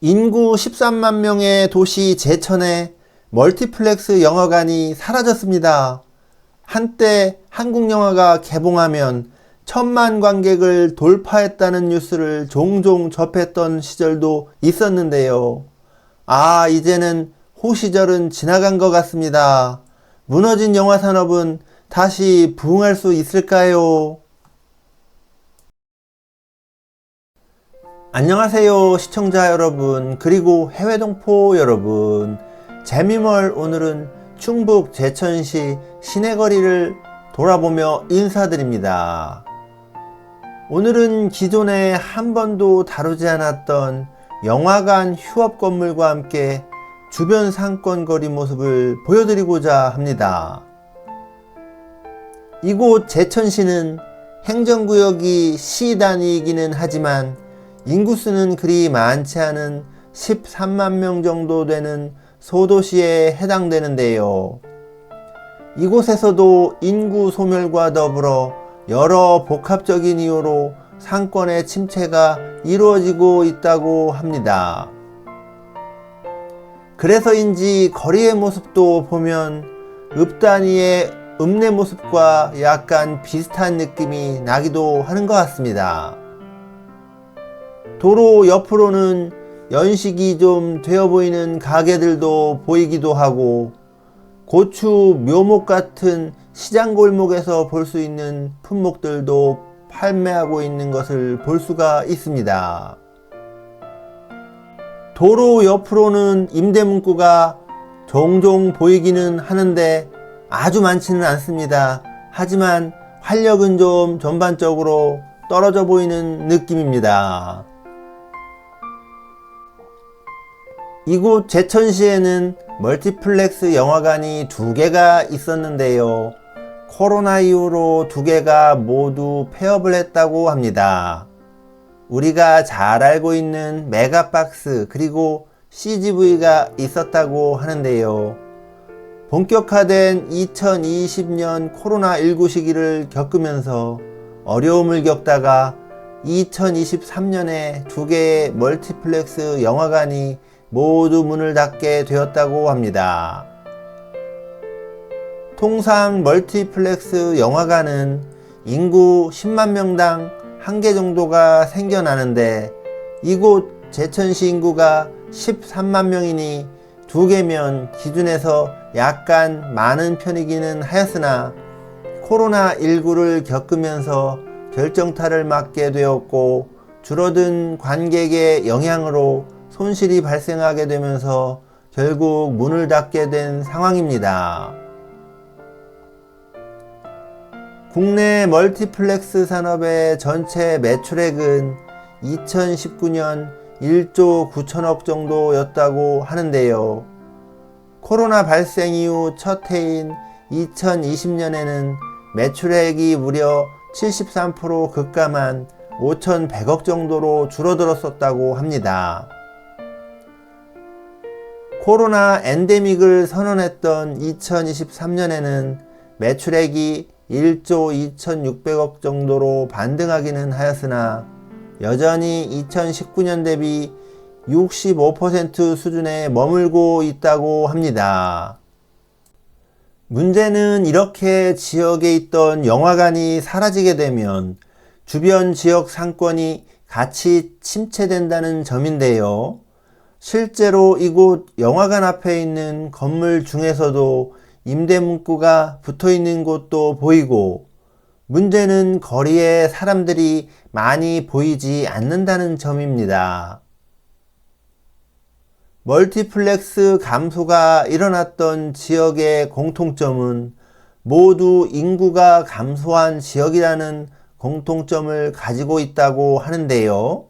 인구 13만 명의 도시 제천에 멀티플렉스 영화관이 사라졌습니다. 한때 한국 영화가 개봉하면 1,000만 관객을 돌파했다는 뉴스를 종종 접했던 시절도 있었는데요. 이제는 호시절은 지나간 것 같습니다. 무너진 영화 산업은 다시 부흥할 수 있을까요? 안녕하세요 시청자 여러분, 그리고 해외 동포 여러분. 재미멀 오늘은 충북 제천시 시내거리를 돌아보며 인사드립니다. 오늘은 기존에 한 번도 다루지 않았던 영화관 휴업 건물과 함께 주변 상권거리 모습을 보여드리고자 합니다. 이곳 제천시는 행정구역이 시 단위이기는 하지만 인구수는 그리 많지 않은 13만 명 정도 되는 소도시에 해당되는데요. 이곳에서도 인구 소멸과 더불어 여러 복합적인 이유로 상권의 침체가 이루어지고 있다고 합니다. 그래서인지 거리의 모습도 보면 읍 단위의 읍내 모습과 약간 비슷한 느낌이 나기도 하는 것 같습니다. 도로 옆으로는 연식이 좀 되어 보이는 가게들도 보이기도 하고, 고추, 묘목 같은 시장 골목에서 볼 수 있는 품목들도 판매하고 있는 것을 볼 수가 있습니다. 도로 옆으로는 임대 문구가 종종 보이기는 하는데 아주 많지는 않습니다. 하지만 활력은 좀 전반적으로 떨어져 보이는 느낌입니다. 이곳 제천시에는 멀티플렉스 영화관이 2개가 있었는데요. 코로나 이후로 2개가 모두 폐업을 했다고 합니다. 우리가 잘 알고 있는 메가박스 그리고 CGV가 있었다고 하는데요. 본격화된 2020년 코로나19 시기를 겪으면서 어려움을 겪다가 2023년에 2개의 멀티플렉스 영화관이 모두 문을 닫게 되었다고 합니다. 통상 멀티플렉스 영화관은 인구 10만 명당 1개 정도가 생겨나는데 이곳 제천시 인구가 13만 명이니 2개면 기준에서 약간 많은 편이기는 하였으나 코로나19를 겪으면서 결정타를 맞게 되었고, 줄어든 관객의 영향으로 손실이 발생하게 되면서 결국 문을 닫게 된 상황입니다. 국내 멀티플렉스 산업의 전체 매출액은 2019년 1조 9천억 정도였다고 하는데요. 코로나 발생 이후 첫 해인 2020년에는 매출액이 무려 73% 급감한 5,100억 정도로 줄어들었었다고 합니다. 코로나 엔데믹을 선언했던 2023년에는 매출액이 1조 2,600억 정도로 반등하기는 하였으나 여전히 2019년 대비 65% 수준에 머물고 있다고 합니다. 문제는 이렇게 지역에 있던 영화관이 사라지게 되면 주변 지역 상권이 같이 침체된다는 점인데요. 실제로 이곳 영화관 앞에 있는 건물 중에서도 임대 문구가 붙어 있는 곳도 보이고, 문제는 거리에 사람들이 많이 보이지 않는다는 점입니다. 멀티플렉스 감소가 일어났던 지역의 공통점은 모두 인구가 감소한 지역이라는 공통점을 가지고 있다고 하는데요.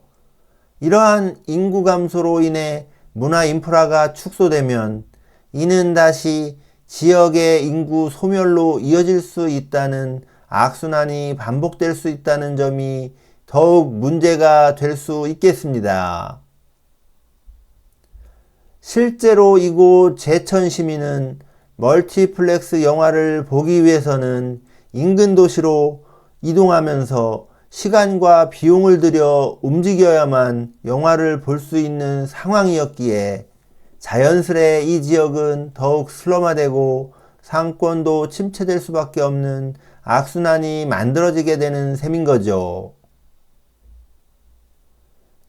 이러한 인구 감소로 인해 문화 인프라가 축소되면 이는 다시 지역의 인구 소멸로 이어질 수 있다는 악순환이 반복될 수 있다는 점이 더욱 문제가 될 수 있겠습니다. 실제로 이곳 제천 시민은 멀티플렉스 영화를 보기 위해서는 인근 도시로 이동하면서 시간과 비용을 들여 움직여야만 영화를 볼 수 있는 상황이었기에 자연스레 이 지역은 더욱 슬럼화되고 상권도 침체될 수밖에 없는 악순환이 만들어지게 되는 셈인 거죠.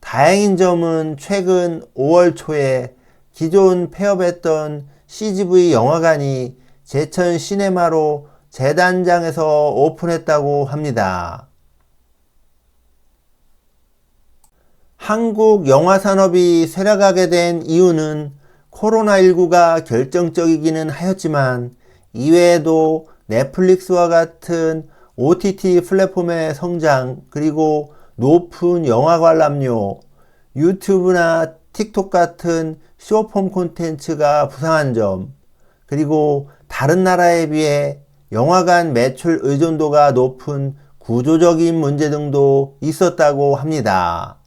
다행인 점은 최근 5월 초에 기존 폐업했던 CGV 영화관이 제천 시네마로 재단장에서 오픈했다고 합니다. 한국 영화 산업이 쇠락하게 된 이유는 코로나19가 결정적이기는 하였지만 이외에도 넷플릭스와 같은 OTT 플랫폼의 성장, 그리고 높은 영화 관람료, 유튜브나 틱톡 같은 숏폼 콘텐츠가 부상한 점, 그리고 다른 나라에 비해 영화관 매출 의존도가 높은 구조적인 문제 등도 있었다고 합니다.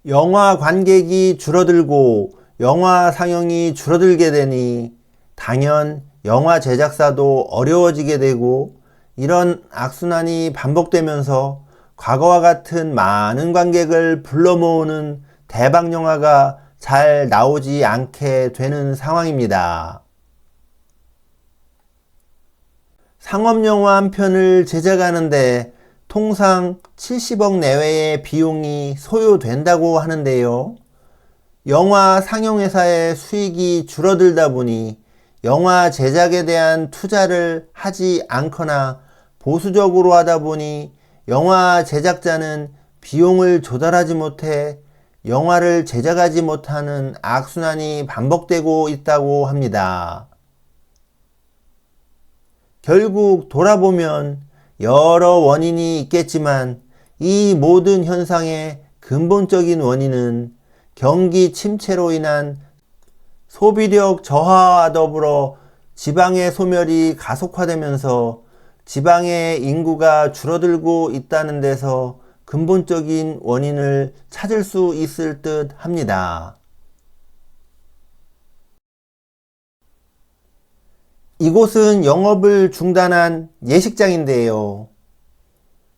영화 관객이 줄어들고 영화 상영이 줄어들게 되니 당연 영화 제작사도 어려워지게 되고, 이런 악순환이 반복되면서 과거와 같은 많은 관객을 불러 모으는 대박 영화가 잘 나오지 않게 되는 상황입니다. 상업영화 한 편을 제작하는데 통상 70억 내외의 비용이 소요된다고 하는데요. 영화 상영회사의 수익이 줄어들다 보니 영화 제작에 대한 투자를 하지 않거나 보수적으로 하다 보니 영화 제작자는 비용을 조달하지 못해 영화를 제작하지 못하는 악순환이 반복되고 있다고 합니다. 결국 돌아보면 여러 원인이 있겠지만 이 모든 현상의 근본적인 원인은 경기 침체로 인한 소비력 저하와 더불어 지방의 소멸이 가속화되면서 지방의 인구가 줄어들고 있다는 데서 근본적인 원인을 찾을 수 있을 듯 합니다. 이곳은 영업을 중단한 예식장인데요.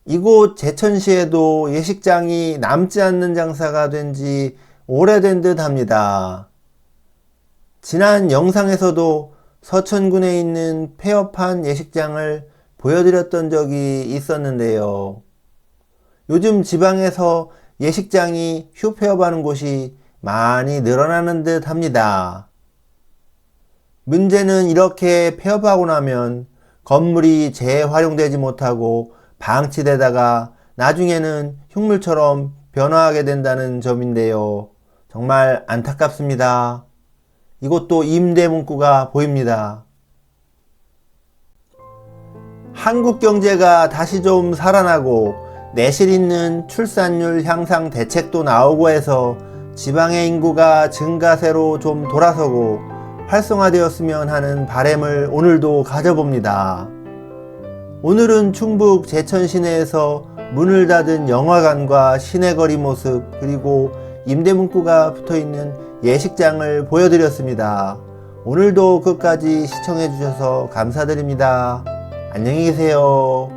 이곳 제천시에도 예식장이 남지 않는 장사가 된 지 오래된 듯 합니다. 지난 영상에서도 서천군에 있는 폐업한 예식장을 보여드렸던 적이 있었는데요. 요즘 지방에서 예식장이 휴폐업하는 곳이 많이 늘어나는 듯 합니다. 문제는 이렇게 폐업하고 나면 건물이 재활용되지 못하고 방치되다가 나중에는 흉물처럼 변화하게 된다는 점인데요. 정말 안타깝습니다. 이것도 임대 문구가 보입니다. 한국 경제가 다시 좀 살아나고 내실 있는 출산율 향상 대책도 나오고 해서 지방의 인구가 증가세로 좀 돌아서고 활성화되었으면 하는 바람을 오늘도 가져봅니다. 오늘은 충북 제천 시내에서 문을 닫은 영화관과 시내거리 모습, 그리고 임대 문구가 붙어있는 예식장을 보여드렸습니다. 오늘도 끝까지 시청해 주셔서 감사드립니다. 안녕히 계세요.